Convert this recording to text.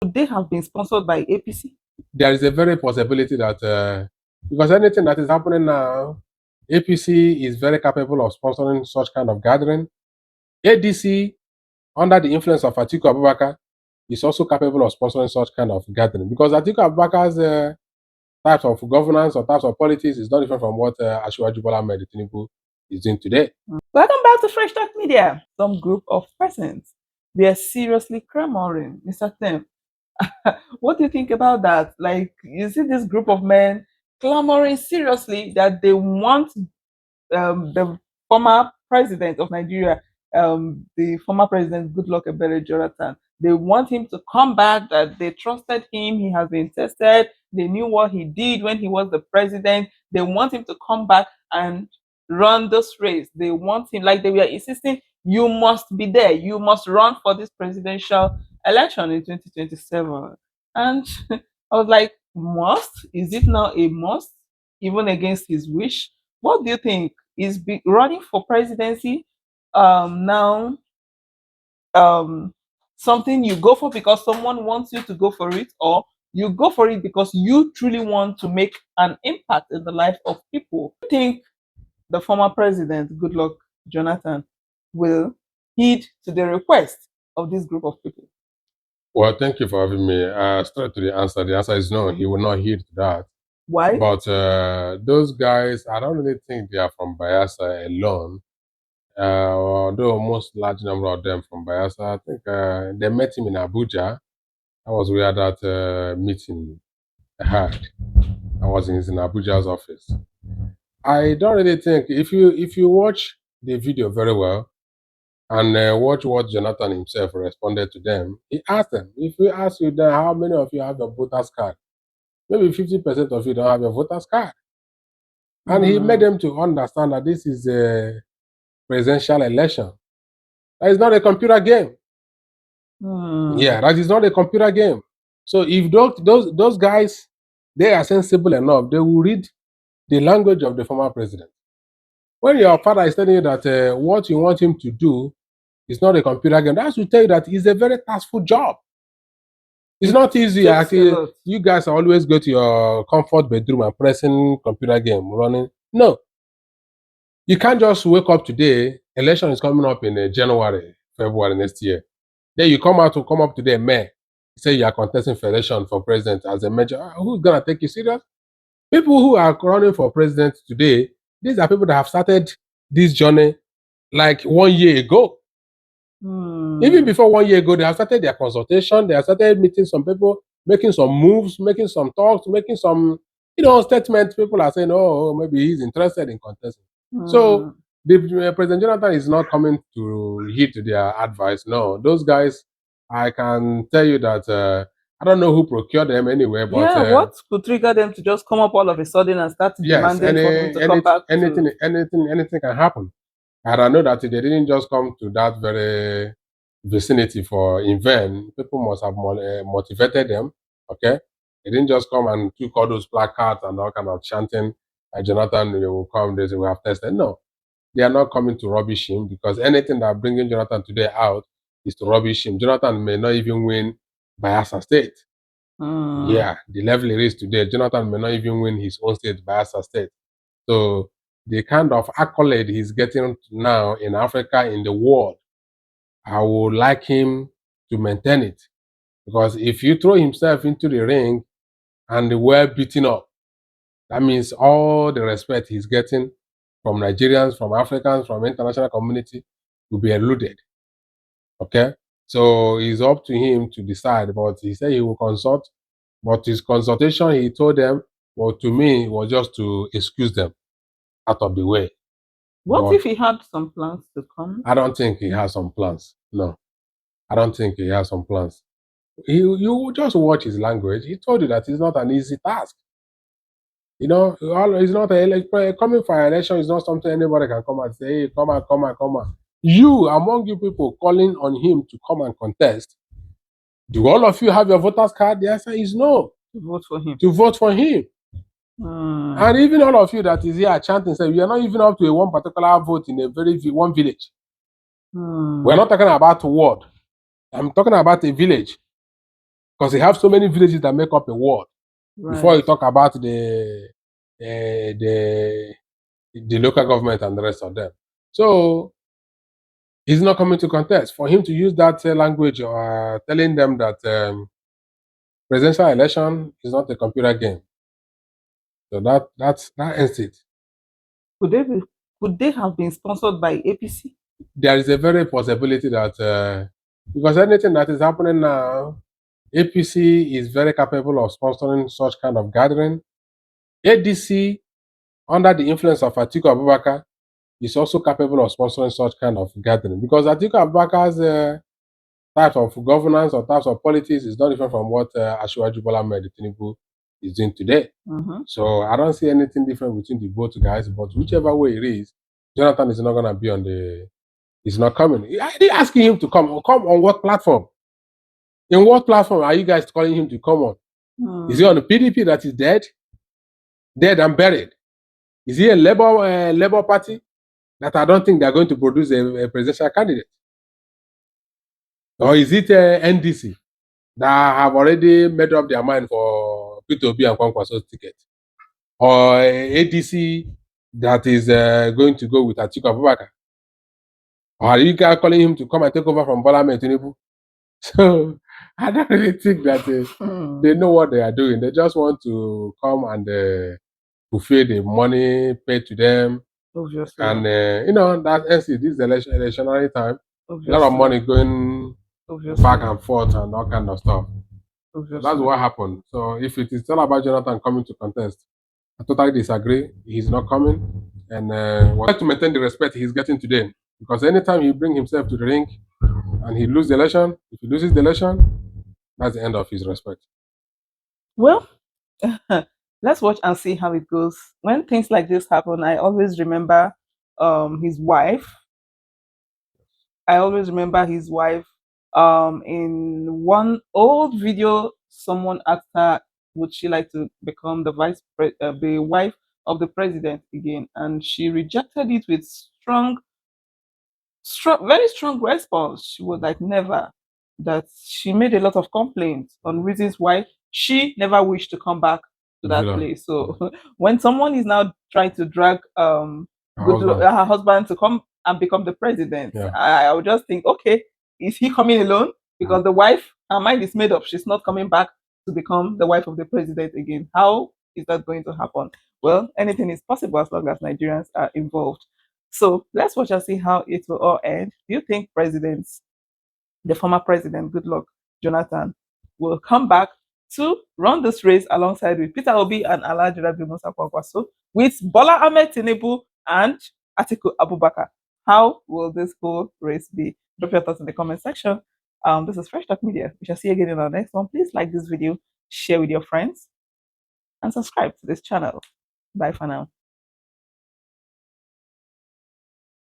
Would they have been sponsored by APC? There is a very possibility that because anything that is happening now, APC is very capable of sponsoring such kind of gathering. ADC, under the influence of Atiku Abubakar, is also capable of sponsoring such kind of gathering because Atiku Abubakar's types of governance or types of politics is not different from what Asiwaju Bola Ahmed Tinubu is doing today. Welcome back to Fresh Talk Media. Some group of persons were seriously clamoring, Mr. Tim. What do you think about that? Like, you see this group of men clamoring seriously that they want the former president of Nigeria, the former president Goodluck Jonathan. They want him to come back. That they trusted him. He has been tested. They knew what he did when he was the president. They want him to come back and run this race. They want him, like they were insisting, you must be there. You must run for this presidential election in 2027. And I was like, must? Is it now a must? Even against his wish? What do you think? Is running for presidency now something you go for because someone wants you to go for it, or you go for it because you truly want to make an impact in the life of people? I think the former president, Goodluck Jonathan, will heed to the request of this group of people. Well, thank you for having me. Straight to the answer. The answer is no, he will not heed to that. Why? But those guys, I don't really think they are from Bayelsa alone. Although most large number of them from Bayelsa, I think they met him in Abuja. That was where that meeting had. I was in Abuja's office. I don't really think if you watch the video very well and watch what Jonathan himself responded to them, he asked them, if we ask you then how many of you have a voter's card, maybe 50% of you don't have a voter's card. And he made them to understand that this is a presidential election. That is not a computer game. Yeah, that is not a computer game. So if those guys, they are sensible enough, they will read the language of the former president. When your father is telling you that what you want him to do is not a computer game, that should tell you that it's a very taskful job. It's not easy. Actually, you guys always go to your comfort bedroom and pressing computer game running. No. You can't just wake up today. Election is coming up in January, February next year. Then you come up today, May. Say you are contesting for election for president as a major. Who's gonna take you serious? People who are running for president today, these are people that have started this journey like 1 year ago. Even before 1 year ago, they have started their consultation. They have started meeting some people, making some moves, making some talks, making some statements. People are saying, "Oh, maybe he's interested in contesting." So the President Jonathan is not coming to heed to their advice. No, those guys, I can tell you that I don't know who procured them anyway. But what could trigger them to just come up all of a sudden and start demanding for him to come back? Anything can happen. And I know that they didn't just come to that very vicinity in vain. People must have motivated them. Okay, they didn't just come and took all those placards and all kind of chanting. Jonathan will come. They say we have tested. No, they are not coming to rubbish him because anything that bringing Jonathan today out is to rubbish him. Jonathan may not even win Bayelsa State. Yeah, the level it is today, Jonathan may not even win his own state, Bayelsa State. So the kind of accolade he's getting now in Africa, in the world, I would like him to maintain it. Because if you throw himself into the ring and we're beaten up, that means all the respect he's getting from Nigerians, from Africans, from international community will be eluded. Okay? So it's up to him to decide. But he said he will consult. But his consultation, he told them, well, to me, was just to excuse them out of the way. What if he had some plans to come? I don't think he has some plans. No. I don't think he has some plans. You just watch his language. He told you that it's not an easy task. It's not coming for an election is not something anybody can come and say, hey, come on. You, among you people calling on him to come and contest, do all of you have your voter's card? The answer is no. To vote for him. To vote for him. And even all of you that is here chanting, say, you are not even up to one particular vote in one village. We're not talking about a ward. I'm talking about a village. Because you have so many villages that make up a ward. Before Right. you talk about the local government and the rest of them. So he's not coming to contest. For him to use that language or telling them that presidential election is not a computer game. So that ends it. Could they be, could they have been sponsored by APC? There is a very possibility that because anything that is happening now, APC is very capable of sponsoring such kind of gathering. ADC, under the influence of Atiku Abubakar, is also capable of sponsoring such kind of gathering because Atiku Abubakar's type of governance or types of politics is not different from what Asiwaju Bola Ahmed Tinubu is doing today. Mm-hmm. So I don't see anything different between the both guys, but whichever way it is, Jonathan is not going to be on the. He's not coming. I did asking him to come. Come on what platform? In what platform are you guys calling him to come on? Is he on the PDP that is dead and buried? Is he a Labour Party that I don't think they're going to produce a presidential candidate? Or is it NDC that have already made up their mind for Peter Obi and Kwankwaso's ticket? Or ADC that is going to go with Atiku Abubakar? Or are you guys calling him to come and take over from Bola Ahmed Tinubu? So I don't really think that they know what they are doing. They just want to come and fulfill the money paid to them. Obviously. And that ends it. This is electionary time. Obviously. A lot of money going Obviously. back and forth and all kind of stuff. Obviously. So that's what happened. So if it is all about Jonathan coming to contest, I totally disagree. He's not coming. And we'll try to maintain the respect he's getting today. Because anytime he bring himself to the ring and he loses the election, if he loses the election, that's the end of his respect. Well, let's watch and see how it goes. When things like this happen, I always remember his wife. I always remember his wife. In one old video, someone asked her, "Would she like to become the wife of the president again?" And she rejected it with very strong response. She was like, never. That she made a lot of complaints on reasons why she never wished to come back to that place. So when someone is now trying to drag her husband to come and become the president, I would just think, okay, is he coming alone? Because the wife, her mind is made up. She's not coming back to become the wife of the president again. How is that going to happen? Well, anything is possible as long as Nigerians are involved. So let's watch and see how it will all end. Do you think the former president, Goodluck Jonathan, will come back to run this race alongside with Peter Obi and Alhaji Rabi Musa Kwankwaso, with Bola Ahmed Tinubu and Atiku Abubakar? How will this whole race be? Drop your thoughts in the comment section. This is Fresh Talk Media. We shall see you again in our next one. Please like this video, share with your friends, and subscribe to this channel. Bye for now.